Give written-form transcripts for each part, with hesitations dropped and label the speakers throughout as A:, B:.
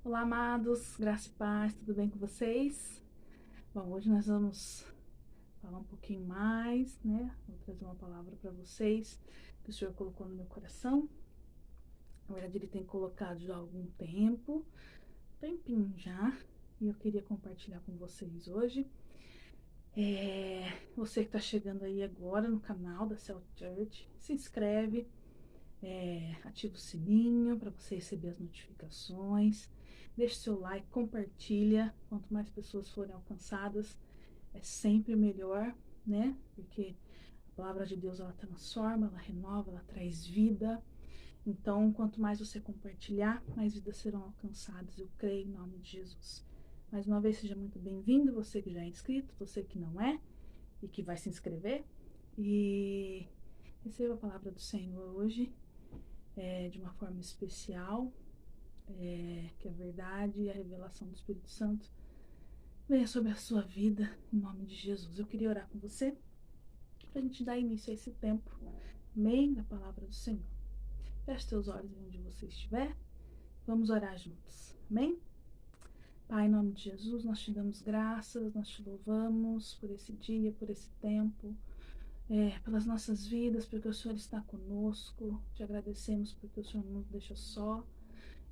A: Olá, amados, graça e paz, tudo bem com vocês? Bom, hoje nós vamos falar um pouquinho mais, né? Vou trazer uma palavra para vocês que o Senhor colocou no meu coração. Na verdade, Ele tem colocado já há algum tempo, um tempinho já, e eu queria compartilhar com vocês hoje. Você que está chegando aí agora no canal da Cell Church, se inscreve, ativa o sininho para você receber as notificações. Deixe seu like, compartilha. Quanto mais pessoas forem alcançadas, é sempre melhor, né? Porque a palavra de Deus, ela transforma, ela renova, ela traz vida. Então, quanto mais você compartilhar, mais vidas serão alcançadas. Eu creio em nome de Jesus. Mais uma vez, seja muito bem-vindo, você que já é inscrito, você que não é e que vai se inscrever. E receba a palavra do Senhor hoje de uma forma especial, que a verdade e a revelação do Espírito Santo venha sobre a sua vida, em nome de Jesus. Eu queria orar com você, para a gente dar início a esse tempo, amém, da palavra do Senhor. Feche seus olhos onde você estiver, vamos orar juntos, amém? Pai, em nome de Jesus, nós te damos graças, nós te louvamos por esse dia, por esse tempo, pelas nossas vidas, porque o Senhor está conosco, te agradecemos porque o Senhor não nos deixa só.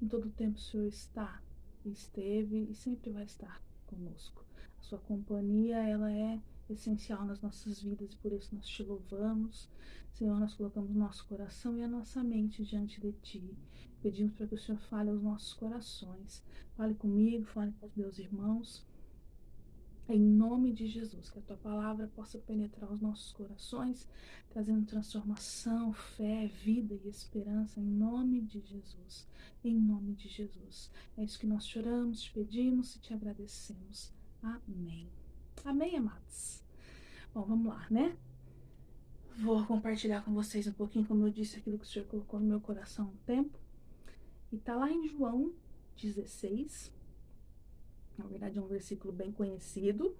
A: Em todo o tempo o Senhor está, esteve e sempre vai estar conosco. A sua companhia, ela é essencial nas nossas vidas e por isso nós te louvamos. Senhor, nós colocamos nosso coração e a nossa mente diante de Ti. Pedimos para que o Senhor fale aos nossos corações. Fale comigo, fale com os meus irmãos. Em nome de Jesus, que a Tua palavra possa penetrar os nossos corações, trazendo transformação, fé, vida e esperança, em nome de Jesus. Em nome de Jesus. É isso que nós choramos, te pedimos e te agradecemos. Amém. Amém, amados? Bom, vamos lá, né? Vou compartilhar com vocês um pouquinho, como eu disse, aquilo que o Senhor colocou no meu coração há um tempo. E tá lá em João 16. Na verdade, é um versículo bem conhecido.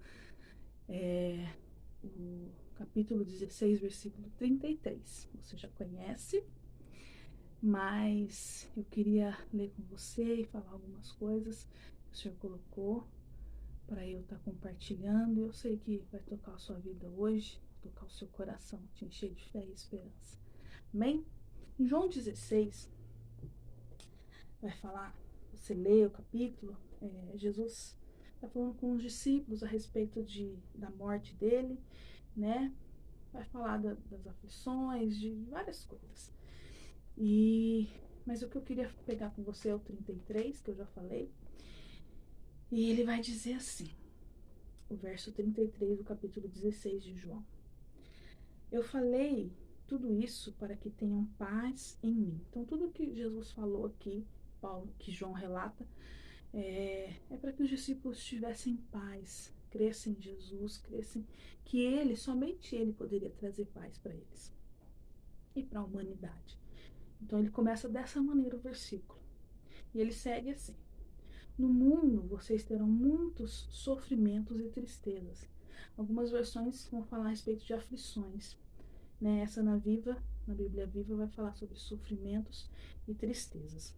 A: O capítulo 16, versículo 33. Você já conhece, mas eu queria ler com você e falar algumas coisas que o Senhor colocou para eu estar compartilhando. Eu sei que vai tocar a sua vida hoje, tocar o seu coração, te encher de fé e esperança. Amém? Em João 16, vai falar, você lê o capítulo, Jesus está falando com os discípulos a respeito da morte dele, né? Vai falar das aflições, de várias coisas. Mas o que eu queria pegar com você é o 33, que eu já falei. E ele vai dizer assim, o verso 33 do capítulo 16 de João. Eu falei tudo isso para que tenham paz em mim. Então, tudo que Jesus falou aqui, que João relata, é para que os discípulos tivessem paz, crescem em Jesus, crescem que ele, somente ele poderia trazer paz para eles e para a humanidade. Então ele começa dessa maneira o versículo. E ele segue assim: no mundo vocês terão muitos sofrimentos e tristezas. Algumas versões vão falar a respeito de aflições, né? Essa na Bíblia Viva, vai falar sobre sofrimentos e tristezas.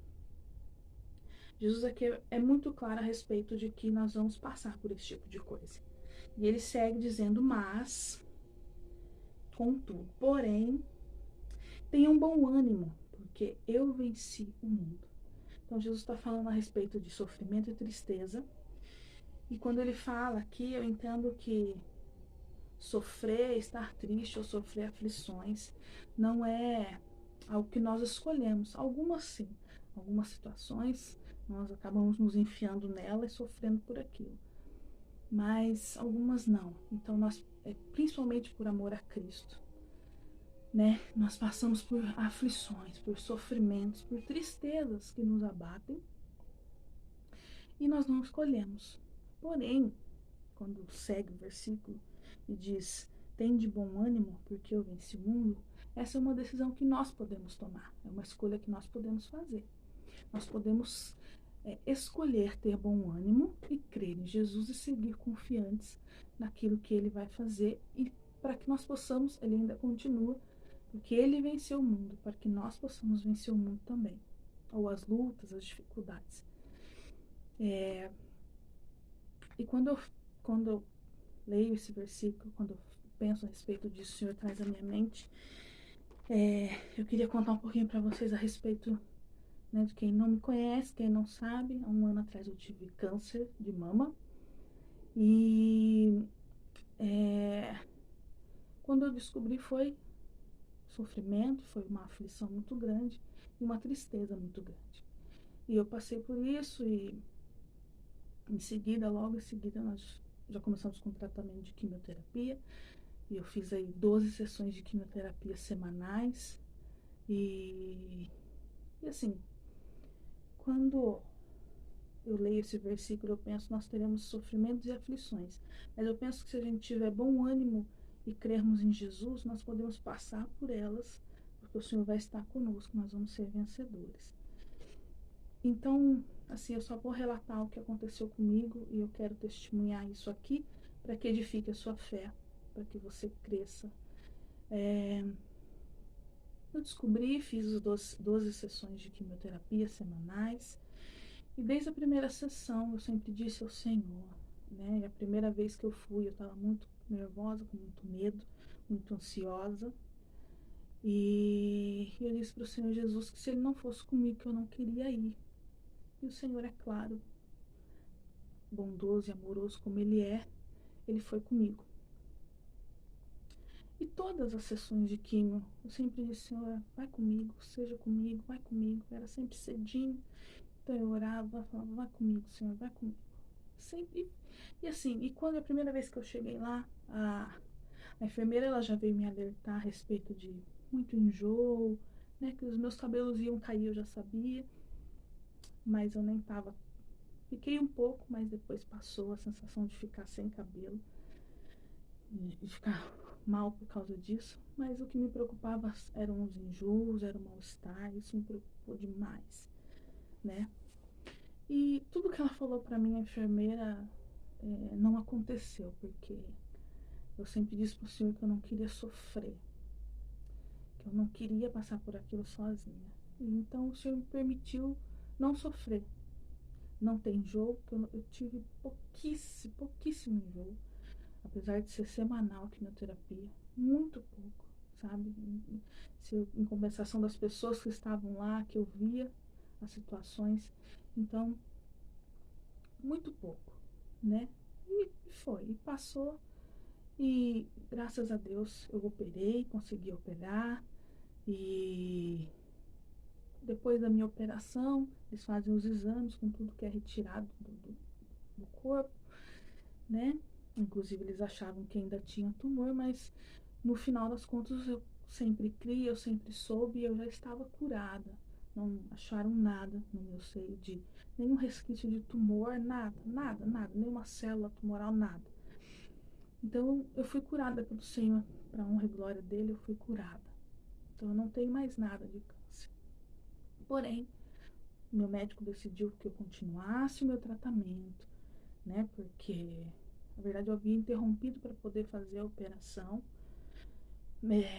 A: Jesus aqui é muito claro a respeito de que nós vamos passar por esse tipo de coisa. E ele segue dizendo, mas, contudo, porém, tenham bom ânimo, porque eu venci o mundo. Então Jesus está falando a respeito de sofrimento e tristeza. E quando ele fala aqui, eu entendo que sofrer, estar triste ou sofrer aflições não é algo que nós escolhemos. Algumas sim, algumas situações nós acabamos nos enfiando nela e sofrendo por aquilo, mas algumas não. Então nós, principalmente por amor a Cristo, né, nós passamos por aflições, por sofrimentos, por tristezas que nos abatem e nós não escolhemos. Porém, quando segue o versículo e diz, tem de bom ânimo porque eu venci o mundo, essa é uma decisão que nós podemos tomar, é uma escolha que nós podemos fazer. Nós podemos escolher ter bom ânimo e crer em Jesus e seguir confiantes naquilo que ele vai fazer, e para que nós possamos, ele ainda continua, porque ele venceu o mundo, para que nós possamos vencer o mundo também, ou as lutas, as dificuldades. E quando eu leio esse versículo, quando eu penso a respeito disso, o Senhor traz à minha mente, eu queria contar um pouquinho para vocês a respeito, né, de quem não me conhece, quem não sabe. Há um ano atrás eu tive câncer de mama. E quando eu descobri, foi sofrimento, foi uma aflição muito grande e uma tristeza muito grande. E eu passei por isso e em seguida, logo em seguida, nós já começamos com tratamento de quimioterapia. E eu fiz aí 12 sessões de quimioterapia semanais. E assim, quando eu leio esse versículo, eu penso, nós teremos sofrimentos e aflições. Mas eu penso que se a gente tiver bom ânimo e crermos em Jesus, nós podemos passar por elas, porque o Senhor vai estar conosco, nós vamos ser vencedores. Então, assim, eu só vou relatar o que aconteceu comigo e eu quero testemunhar isso aqui para que edifique a sua fé, para que você cresça. Eu descobri, fiz as 12 sessões de quimioterapia semanais. E desde a primeira sessão eu sempre disse ao Senhor, né? E a primeira vez que eu fui, eu estava muito nervosa, com muito medo, muito ansiosa. E eu disse para o Senhor Jesus que se Ele não fosse comigo, que eu não queria ir. E o Senhor, é claro, bondoso e amoroso como Ele é, Ele foi comigo. E todas as sessões de quimio, eu sempre disse, Senhor, vai comigo, seja comigo, vai comigo. Era sempre cedinho. Então eu orava, falava, vai comigo, Senhor, vai comigo. Sempre. E assim, e quando a primeira vez que eu cheguei lá, a enfermeira ela já veio me alertar a respeito de muito enjoo, né? Que os meus cabelos iam cair, eu já sabia, mas eu nem tava. Fiquei um pouco, mas depois passou a sensação de ficar sem cabelo, de ficar mal por causa disso. Mas o que me preocupava eram os enjoos, era o mal-estar, isso me preocupou demais, né? E tudo que ela falou pra mim, a enfermeira, não aconteceu, porque eu sempre disse pro Senhor que eu não queria sofrer, que eu não queria passar por aquilo sozinha. E então o Senhor me permitiu não sofrer, não ter enjoo, que eu tive pouquíssimo enjoo, apesar de ser semanal a quimioterapia, muito pouco, sabe? Em compensação das pessoas que estavam lá, que eu via as situações, então muito pouco, né? E foi, e passou, e graças a Deus eu operei, consegui operar, e depois da minha operação, eles fazem os exames com tudo que é retirado do corpo, né? Inclusive eles achavam que ainda tinha tumor, mas no final das contas eu sempre criei, eu sempre soube, e eu já estava curada. Não acharam nada no meu seio, de nenhum resquício de tumor, nada, nenhuma célula tumoral, nada. Então eu fui curada pelo Senhor, para honra e glória dele, eu fui curada. Então eu não tenho mais nada de câncer. Porém, o meu médico decidiu que eu continuasse o meu tratamento, né? Porque, na verdade, eu havia interrompido para poder fazer a operação.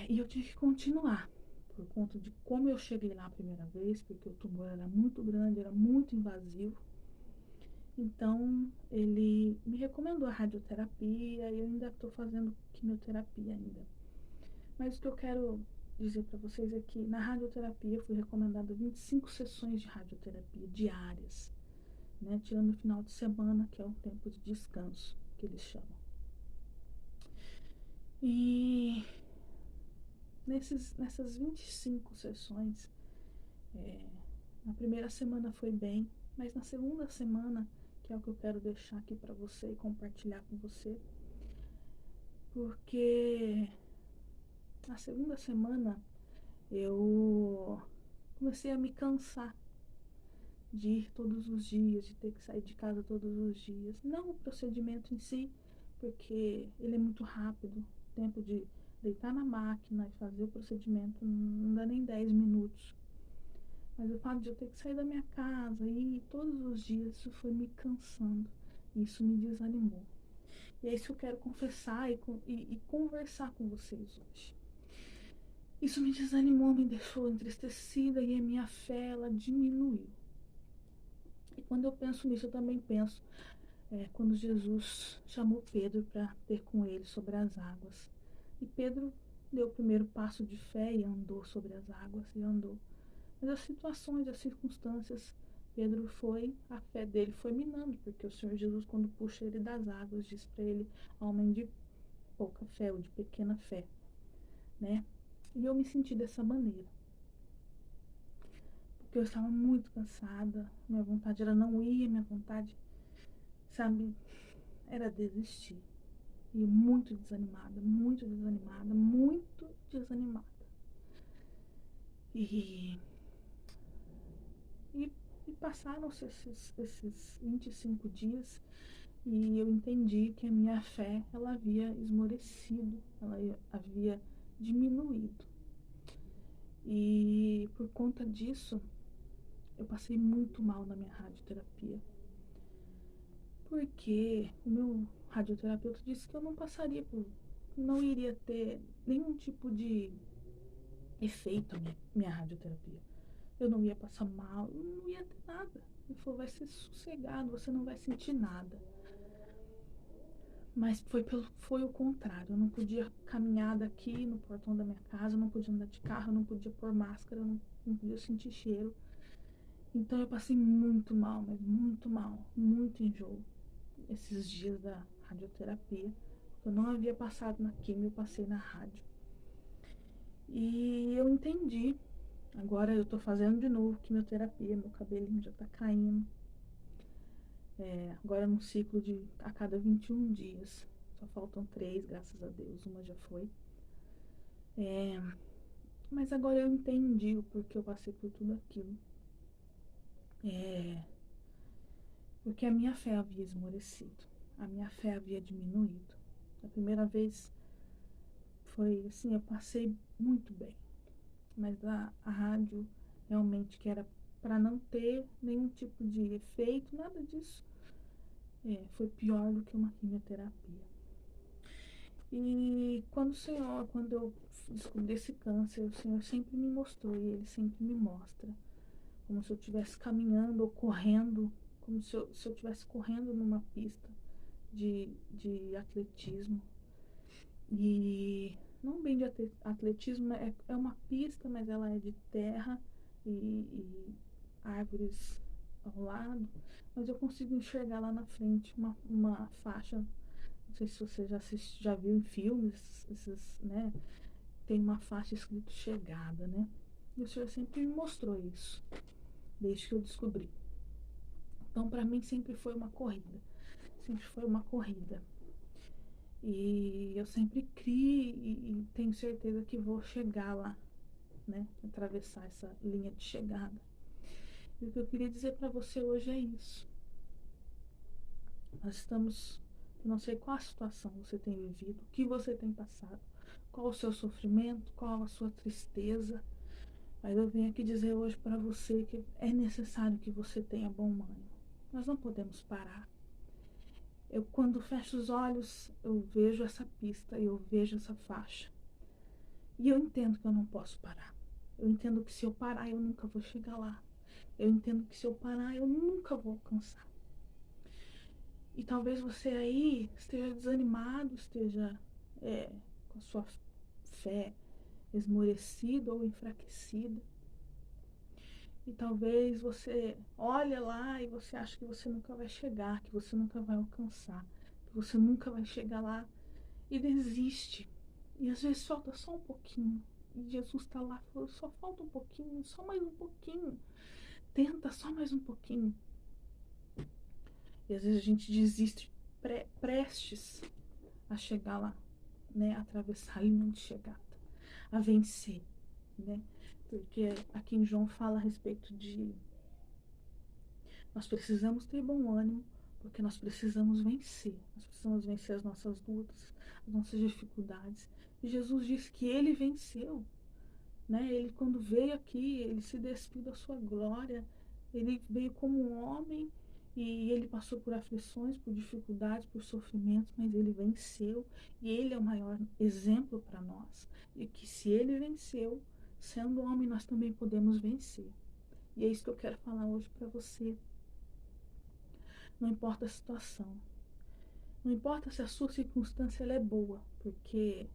A: E eu tive que continuar, por conta de como eu cheguei lá a primeira vez, porque o tumor era muito grande, era muito invasivo. Então, ele me recomendou a radioterapia e eu ainda estou fazendo quimioterapia ainda. Mas o que eu quero dizer para vocês é que na radioterapia eu fui recomendada 25 sessões de radioterapia diárias, né? Tirando o final de semana, que é um tempo de descanso, que eles chamam. E nessas 25 sessões, na primeira semana foi bem, mas na segunda semana, que é o que eu quero deixar aqui para você e compartilhar com você, porque na segunda semana eu comecei a me cansar de ir todos os dias, de ter que sair de casa todos os dias. Não o procedimento em si, porque ele é muito rápido. O tempo de deitar na máquina e fazer o procedimento não dá nem 10 minutos. Mas o fato de eu ter que sair da minha casa e ir todos os dias, isso foi me cansando. Isso me desanimou. E é isso que eu quero confessar e conversar com vocês hoje. Isso me desanimou, me deixou entristecida e a minha fé, ela diminuiu. quando eu penso nisso, eu também penso quando Jesus chamou Pedro para ter com ele sobre as águas. E Pedro deu o primeiro passo de fé e andou sobre as águas, e andou. Mas as situações, as circunstâncias, a fé dele foi minando, porque o Senhor Jesus, quando puxa ele das águas, diz para ele, homem de pouca fé, ou de pequena fé, né? E eu me senti dessa maneira, porque eu estava muito cansada, minha vontade era não ir, minha vontade, sabe, era desistir. E muito desanimada, muito desanimada, muito desanimada. E, e, e passaram-se esses 25 dias e eu entendi que a minha fé, ela havia esmorecido, ela havia diminuído. E por conta disso, eu passei muito mal na minha radioterapia. Porque o meu radioterapeuta disse que eu não iria ter nenhum tipo de efeito a minha radioterapia. Eu não ia passar mal, eu não ia ter nada. Ele falou, vai ser sossegado, você não vai sentir nada. Mas foi o contrário. Eu não podia caminhar daqui no portão da minha casa, eu não podia andar de carro, eu não podia pôr máscara, eu não podia sentir cheiro. Então eu passei muito mal, mas muito mal, muito enjoo. Esses dias da radioterapia. Eu não havia passado na quimio, eu passei na rádio. E eu entendi. Agora eu tô fazendo de novo quimioterapia, meu cabelinho já tá caindo. Agora num ciclo de a cada 21 dias. Só faltam 3, graças a Deus. Uma já foi. Mas agora eu entendi o porquê eu passei por tudo aquilo. Porque a minha fé havia esmorecido. A minha fé havia diminuído. A primeira vez foi assim, eu passei muito bem. Mas a rádio realmente que era para não ter nenhum tipo de efeito, nada disso. Foi pior do que uma quimioterapia. E quando eu descobri esse câncer, o Senhor sempre me mostrou, e Ele sempre me mostra, como se eu estivesse caminhando ou correndo, como se eu estivesse correndo numa pista de atletismo. E não bem de atletismo, é uma pista, mas ela é de terra e árvores ao lado, mas eu consigo enxergar lá na frente uma faixa. Não sei se você já viu em filmes, né? Tem uma faixa escrito chegada, né? E o Senhor sempre me mostrou isso, desde que eu descobri. Então, para mim, sempre foi uma corrida. Sempre foi uma corrida. E eu sempre criei e tenho certeza que vou chegar lá, né? Atravessar essa linha de chegada. E o que eu queria dizer para você hoje é isso. Nós estamos, eu não sei qual a situação você tem vivido, o que você tem passado, qual o seu sofrimento, qual a sua tristeza, mas eu venho aqui dizer hoje para você que é necessário que você tenha bom ânimo. Nós não podemos parar. Eu, quando fecho os olhos, eu vejo essa pista, eu vejo essa faixa. E eu entendo que eu não posso parar. Eu entendo que se eu parar, eu nunca vou chegar lá. Eu entendo que se eu parar, eu nunca vou alcançar. E talvez você aí esteja desanimado, esteja com a sua fé esmorecida ou enfraquecida. E talvez você olhe lá e você acha que você nunca vai chegar, que você nunca vai alcançar, que você nunca vai chegar lá e desiste. E às vezes falta só um pouquinho. E Jesus está lá falando, só falta um pouquinho, só mais um pouquinho. Tenta só mais um pouquinho. E às vezes a gente desiste prestes a chegar lá, né? Atravessar a linha de chegada, a vencer, né? Porque aqui em João fala a respeito de nós precisamos ter bom ânimo, porque nós precisamos vencer. Nós precisamos vencer as nossas lutas, as nossas dificuldades. E Jesus disse que ele venceu, né? Ele, quando veio aqui, ele se despiu da sua glória. Ele veio como um homem e ele passou por aflições, por dificuldades, por sofrimentos, mas ele venceu. E ele é o maior exemplo para nós. E que se ele venceu, sendo homem, nós também podemos vencer. E é isso que eu quero falar hoje para você. Não importa a situação. Não importa se a sua circunstância ela é boa, porque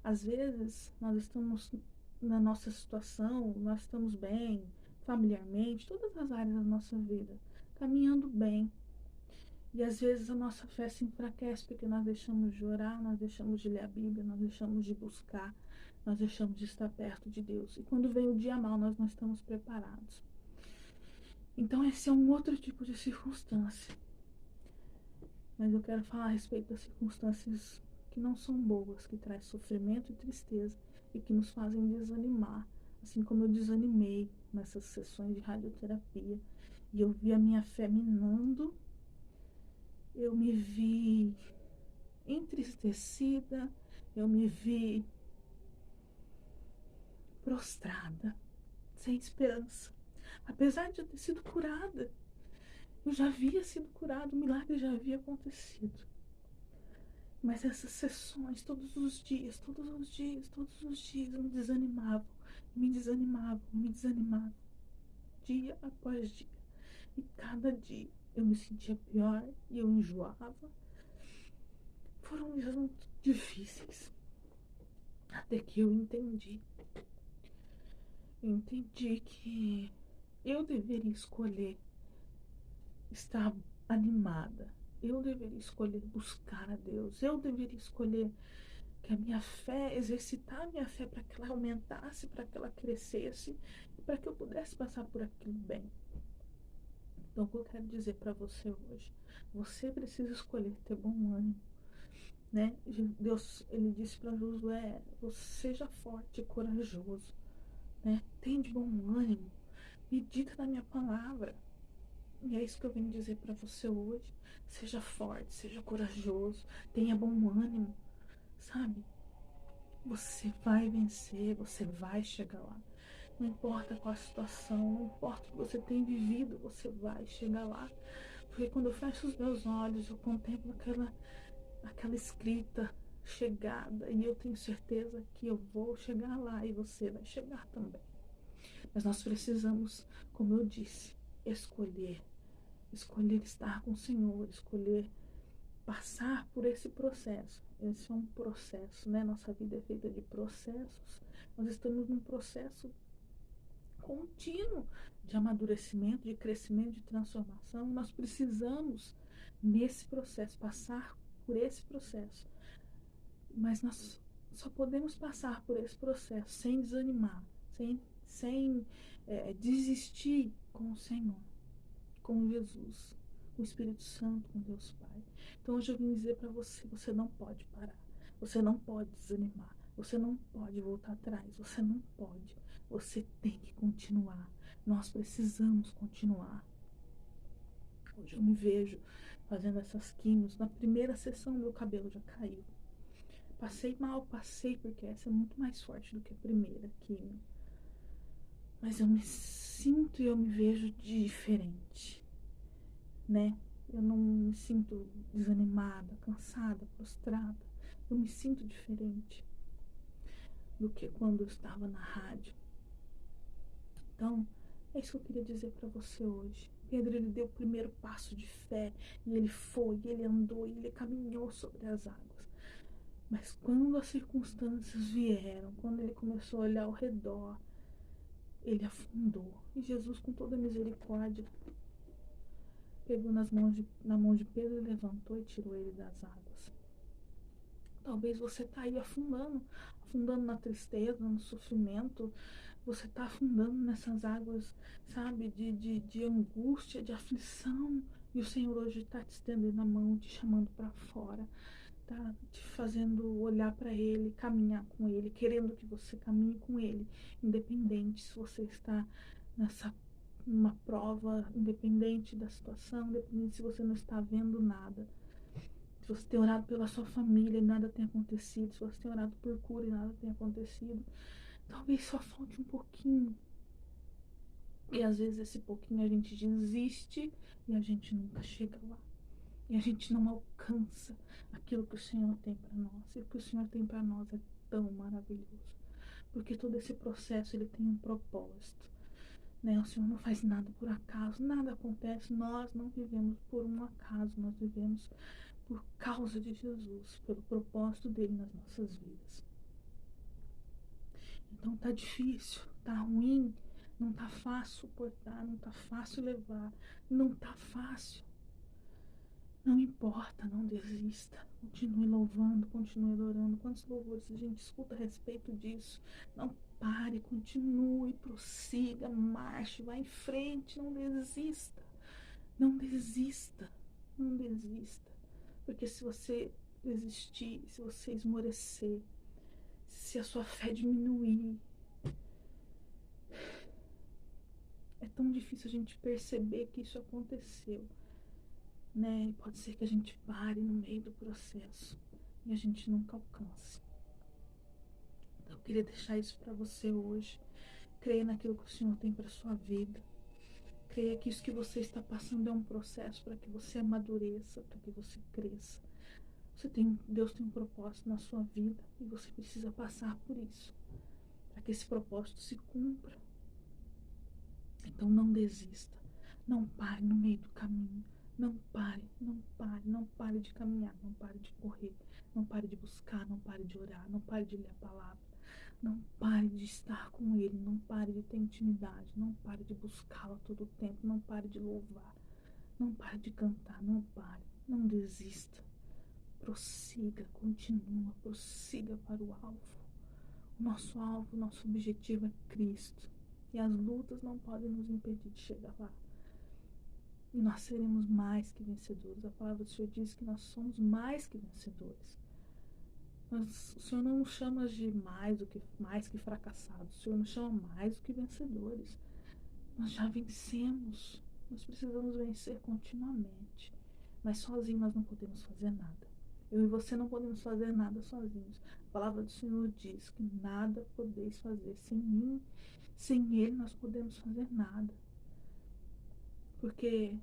A: às vezes nós estamos na nossa situação, nós estamos bem, familiarmente, todas as áreas da nossa vida, caminhando bem. E às vezes a nossa fé se enfraquece porque nós deixamos de orar, nós deixamos de ler a Bíblia, nós deixamos de buscar, nós deixamos de estar perto de Deus. E quando vem o dia mal, nós não estamos preparados. Então esse é um outro tipo de circunstância. Mas eu quero falar a respeito das circunstâncias que não são boas, que traz sofrimento e tristeza e que nos fazem desanimar, assim como eu desanimei nessas sessões de radioterapia e eu vi a minha fé minando, eu me vi entristecida, eu me vi prostrada, sem esperança. Apesar de eu ter sido curada, eu já havia sido curada, o milagre já havia acontecido. Mas essas sessões, todos os dias, todos os dias, todos os dias, me desanimavam, me desanimavam, me desanimavam, dia após dia. E cada dia eu me sentia pior e eu enjoava. Foram dias muito difíceis. Até que eu entendi. Eu entendi que eu deveria escolher estar animada. Eu deveria escolher buscar a Deus. Eu deveria escolher que a minha fé, exercitar a minha fé para que ela aumentasse, para que ela crescesse e para que eu pudesse passar por aquilo bem. Então, o que eu quero dizer para você hoje? Você precisa escolher ter bom ânimo, né? Deus, ele disse para Josué: você seja forte e corajoso, né? Tenha de bom ânimo, medita na minha palavra. E é isso que eu venho dizer para você hoje. Seja forte, seja corajoso, tenha bom ânimo, sabe? Você vai vencer, você vai chegar lá. Não importa qual a situação, não importa o que você tem vivido, você vai chegar lá. Porque quando eu fecho os meus olhos, eu contemplo aquela escrita chegada e eu tenho certeza que eu vou chegar lá e você vai chegar também. Mas nós precisamos, como eu disse, escolher estar com o Senhor, escolher passar por esse processo. Esse é um processo, né? Nossa vida é feita de processos. Nós estamos num processo contínuo de amadurecimento, de crescimento, de transformação. Nós precisamos, nesse processo, passar por esse processo. Mas nós só podemos passar por esse processo sem desanimar, sem desistir com o Senhor, com Jesus, com o Espírito Santo, com Deus Pai. Então hoje eu vim dizer para você, você não pode parar, você não pode desanimar, você não pode voltar atrás, você não pode, você tem que continuar, nós precisamos continuar. Hoje eu me vejo fazendo essas quimios, na primeira sessão meu cabelo já caiu. Passei mal, passei, porque essa é muito mais forte do que a primeira quimio. Mas eu me sinto e eu me vejo diferente, né? Eu não me sinto desanimada, cansada, prostrada. Eu me sinto diferente do que quando eu estava na rádio. Então, é isso que eu queria dizer para você hoje. Pedro, ele deu o primeiro passo de fé, e ele foi, e ele andou, e ele caminhou sobre as águas. Mas quando as circunstâncias vieram, quando ele começou a olhar ao redor, ele afundou. E Jesus, com toda a misericórdia, pegou na mão de Pedro e levantou e tirou ele das águas. Talvez você está aí afundando na tristeza, no sofrimento. Você está afundando nessas águas, sabe, de angústia, de aflição. E o Senhor hoje está te estendendo a mão, te chamando para fora. Tá te fazendo olhar para Ele, caminhar com Ele, querendo que você caminhe com Ele, independente se você está numa prova, independente da situação, independente se você não está vendo nada. Se você tem orado pela sua família e nada tem acontecido, se você tem orado por cura e nada tem acontecido, talvez só falte um pouquinho. E às vezes esse pouquinho a gente desiste e a gente nunca chega lá. E a gente não alcança aquilo que o Senhor tem para nós. E o que o Senhor tem para nós é tão maravilhoso. Porque todo esse processo ele tem um propósito. né? O Senhor não faz nada por acaso, nada acontece. Nós não vivemos por um acaso, nós vivemos por causa de Jesus, pelo propósito dele nas nossas vidas. Então tá difícil, tá ruim, não tá fácil suportar, não tá fácil levar, não tá fácil. Não importa, não desista. Continue louvando, continue adorando. Quantos louvores a gente escuta a respeito disso? Não pare, continue, prossiga, marche, vá em frente, não desista. Não desista, não desista. Porque se você desistir, se você esmorecer, se a sua fé diminuir, é tão difícil a gente perceber que isso aconteceu, né? E pode ser que a gente pare no meio do processo e a gente nunca alcance. Então eu queria deixar isso para você hoje. Creia naquilo que o Senhor tem para sua vida. Creia que isso que você está passando é um processo para que você amadureça, para que você cresça. Deus tem um propósito na sua vida e você precisa passar por isso, para que esse propósito se cumpra. Então não desista, não pare no meio do caminho, não pare, não pare, não pare de caminhar, não pare de correr, não pare de buscar, não pare de orar, não pare de ler a palavra, não pare de estar com Ele, não pare de ter intimidade, não pare de buscá-lo a todo tempo, não pare de louvar, não pare de cantar, não pare, não desista. Prossiga, continua, prossiga para o alvo. O nosso alvo, o nosso objetivo é Cristo. E as lutas não podem nos impedir de chegar lá. E nós seremos mais que vencedores. A palavra do Senhor diz que nós somos mais que vencedores. O Senhor não nos chama de mais que fracassados. O Senhor nos chama mais do que vencedores. Nós já vencemos. Nós precisamos vencer continuamente. Mas sozinhos nós não podemos fazer nada. Eu e você não podemos fazer nada sozinhos. A palavra do Senhor diz que nada podeis fazer sem mim. Sem Ele nós podemos fazer nada. Porque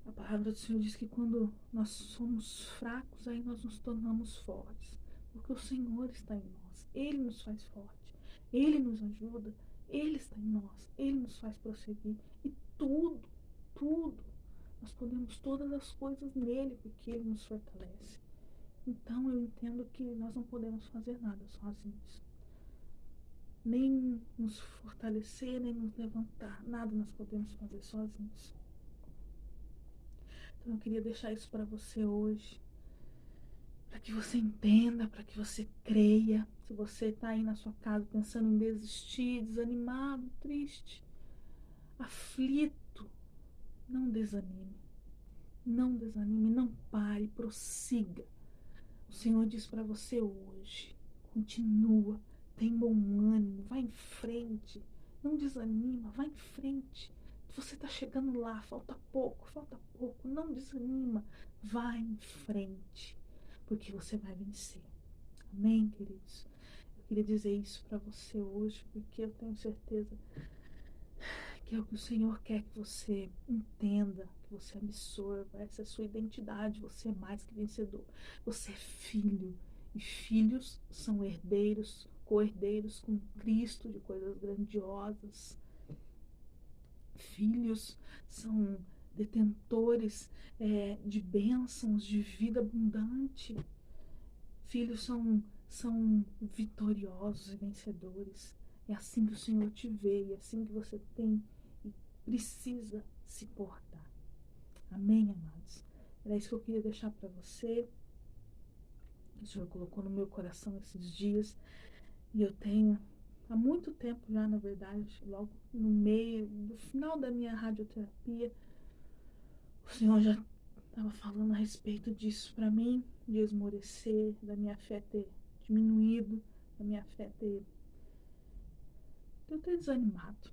A: a palavra do Senhor diz que quando nós somos fracos, aí nós nos tornamos fortes. Porque o Senhor está em nós. Ele nos faz forte. Ele nos ajuda. Ele está em nós. Ele nos faz prosseguir. E tudo, nós podemos todas as coisas nele, porque Ele nos fortalece. Então eu entendo que nós não podemos fazer nada sozinhos. Nem nos fortalecer, nem nos levantar. Nada nós podemos fazer sozinhos. Então eu queria deixar isso para você hoje, para que você entenda, para que você creia. Se você está aí na sua casa pensando em desistir, desanimado, triste, aflito, não desanime. Não desanime, não pare, prossiga. O Senhor diz para você hoje: continua, tem bom ânimo, vai em frente, não desanima, vai em frente. Você está chegando lá, falta pouco, não desanima, vai em frente, porque você vai vencer. Amém, queridos? Eu queria dizer isso para você hoje, porque eu tenho certeza que é o que o Senhor quer que você entenda, que você absorva. Essa é a sua identidade. Você é mais que vencedor. Você é filho. E filhos são herdeiros, co-herdeiros com Cristo de coisas grandiosas. Filhos são detentores de bênçãos, de vida abundante. Filhos são vitoriosos e vencedores. É assim que o Senhor te vê, e é assim que você tem e precisa se portar. Amém, amados? Era isso que eu queria deixar para você. O Senhor colocou no meu coração esses dias, e eu tenho há muito tempo já, na verdade, logo no meio, no final da minha radioterapia, o Senhor já estava falando a respeito disso para mim, de esmorecer, da minha fé ter diminuído, da minha fé ter desanimado,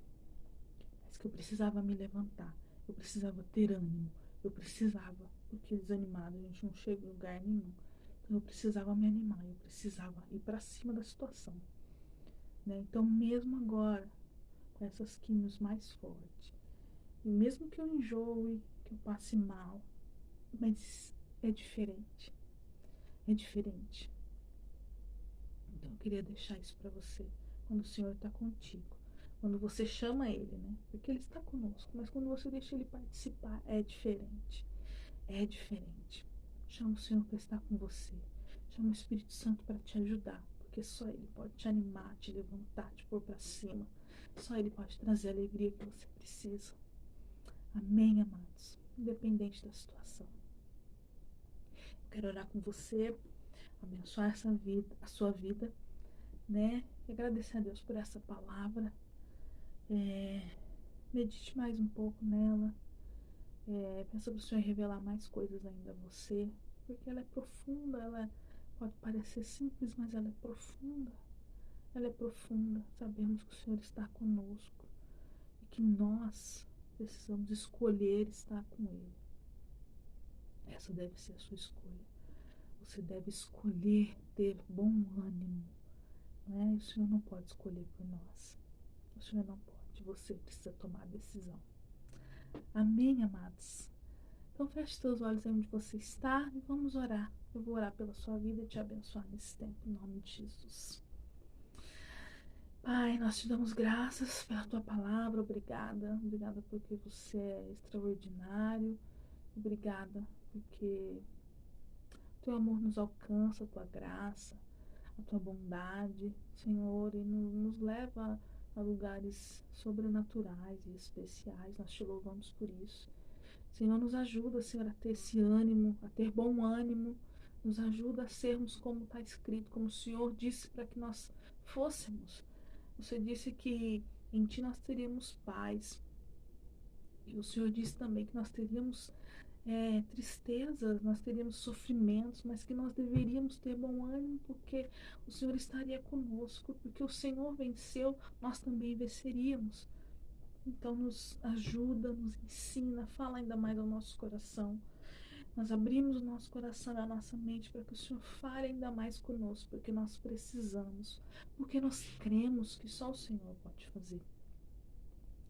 A: mas que eu precisava me levantar, eu precisava ter ânimo, eu precisava, porque desanimado a gente não chega em lugar nenhum. Então eu precisava me animar, eu precisava ir para cima da situação, né? Então mesmo agora, com essas quimios mais fortes, e mesmo que eu enjoe, que eu passe mal, mas é diferente, é diferente. Então eu queria deixar isso para você, quando o Senhor está contigo, Quando você chama Ele, né? Porque Ele está conosco, mas quando você deixa Ele participar, é diferente. É diferente. Chama o Senhor para estar com você. Chama o Espírito Santo para te ajudar, porque só Ele pode te animar, te levantar, te pôr para cima. Só Ele pode trazer a alegria que você precisa. Amém, amados? Independente da situação. Eu quero orar com você, abençoar essa vida, a sua vida, né? E agradecer a Deus por essa palavra. Medite mais um pouco nela. Peça para o Senhor revelar mais coisas ainda a você, porque ela é profunda, ela pode parecer simples, mas ela é profunda. Ela é profunda. Sabemos que o Senhor está conosco e que nós precisamos escolher estar com Ele. Essa deve ser a sua escolha. Você deve escolher ter bom ânimo, né? O Senhor não pode escolher por nós. O Senhor não pode. Você precisa tomar a decisão. Amém, amados? Então feche seus olhos aí onde você está e vamos orar. Eu vou orar pela sua vida e te abençoar nesse tempo, em nome de Jesus. Pai, nós te damos graças pela tua palavra. Obrigada. Obrigada porque você é extraordinário. Obrigada porque teu amor nos alcança, a tua graça, a tua bondade, Senhor, e nos leva a lugares sobrenaturais e especiais. Nós te louvamos por isso. Senhor, nos ajuda, Senhor, a ter esse ânimo, a ter bom ânimo. Nos ajuda a sermos como está escrito, como o Senhor disse para que nós fôssemos. Você disse que em Ti nós teríamos paz. E o Senhor disse também que nós teríamos tristezas, nós teríamos sofrimentos, mas que nós deveríamos ter bom ânimo, porque o Senhor estaria conosco, porque o Senhor venceu, nós também venceríamos. Então nos ajuda, nos ensina, fala ainda mais ao nosso coração. Nós abrimos o nosso coração e a nossa mente para que o Senhor fale ainda mais conosco, porque nós precisamos, porque nós cremos que só o Senhor pode fazer.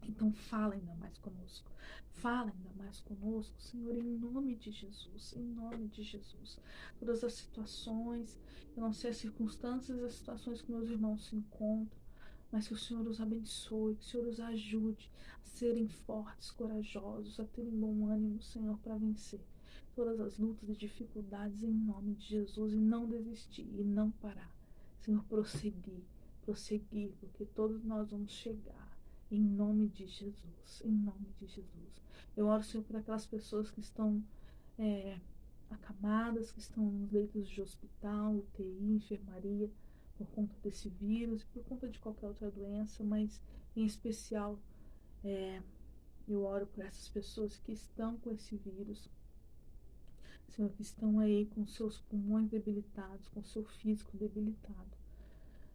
A: Então fala ainda mais conosco, fala ainda mais conosco, Senhor, em nome de Jesus, em nome de Jesus. Todas as situações, eu não sei as circunstâncias, as situações que meus irmãos se encontram, mas que o Senhor os abençoe, que o Senhor os ajude a serem fortes, corajosos, a terem bom ânimo, Senhor, para vencer todas as lutas e dificuldades em nome de Jesus, e não desistir, e não parar. Senhor, prosseguir, prosseguir, porque todos nós vamos chegar. Em nome de Jesus, em nome de Jesus. Eu oro, Senhor, por aquelas pessoas que estão acamadas, que estão nos leitos de hospital, UTI, enfermaria, por conta desse vírus e por conta de qualquer outra doença, mas em especial eu oro por essas pessoas que estão com esse vírus, Senhor, que estão aí com seus pulmões debilitados, com seu físico debilitado.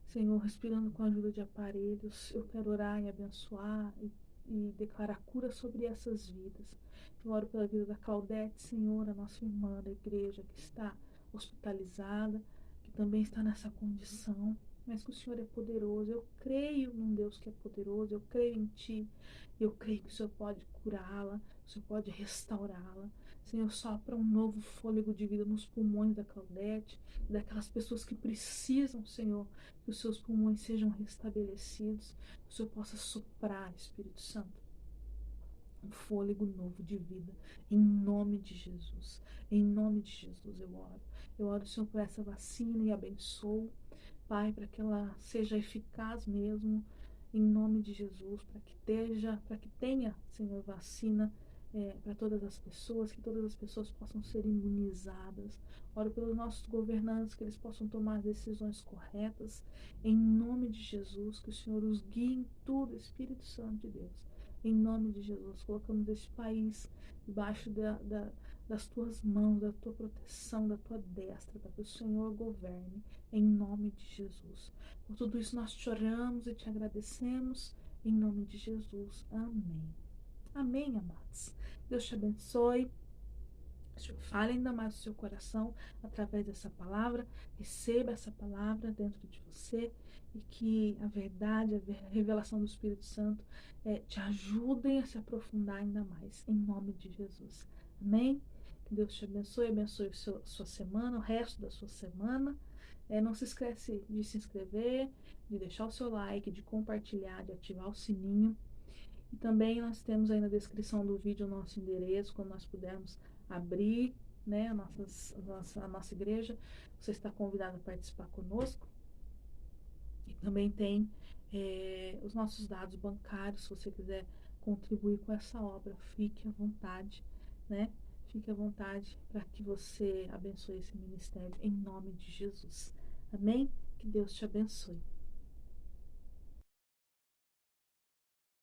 A: Senhor, respirando com a ajuda de aparelhos, eu quero orar e abençoar e declarar cura sobre essas vidas. Eu oro pela vida da Claudete, Senhor, a nossa irmã da igreja que está hospitalizada, que também está nessa condição, mas que o Senhor é poderoso. Eu creio num Deus que é poderoso, eu creio em Ti, eu creio que o Senhor pode curá-la, o Senhor pode restaurá-la. Senhor, sopra um novo fôlego de vida nos pulmões da Claudete, daquelas pessoas que precisam, Senhor, que os seus pulmões sejam restabelecidos, que o Senhor possa soprar, Espírito Santo, um fôlego novo de vida, em nome de Jesus. Em nome de Jesus eu oro. Eu oro, Senhor, por essa vacina e abençoo, Pai, para que ela seja eficaz mesmo, em nome de Jesus, para que tenha, Senhor, vacina para todas as pessoas, que todas as pessoas possam ser imunizadas. Oro pelos nossos governantes, que eles possam tomar as decisões corretas, em nome de Jesus, que o Senhor os guie em tudo, Espírito Santo de Deus. Em nome de Jesus, colocamos esse país debaixo das tuas mãos, da tua proteção, da tua destra, para que o Senhor governe, em nome de Jesus. Por tudo isso nós te oramos e te agradecemos, em nome de Jesus. Amém. Amém, amados. Deus te abençoe. O Senhor fale ainda mais no seu coração através dessa palavra. Receba essa palavra dentro de você e que a verdade, a revelação do Espírito Santo te ajudem a se aprofundar ainda mais, em nome de Jesus. Amém? Que Deus te abençoe, abençoe sua semana, o resto da sua semana. Não se esquece de se inscrever, de deixar o seu like, de compartilhar, de ativar o sininho. E também nós temos aí na descrição do vídeo o nosso endereço, quando nós pudermos abrir, né, a nossa igreja. Você está convidado a participar conosco. E também tem os nossos dados bancários, se você quiser contribuir com essa obra, fique à vontade, né? Fique à vontade para que você abençoe esse ministério em nome de Jesus. Amém? Que Deus te abençoe.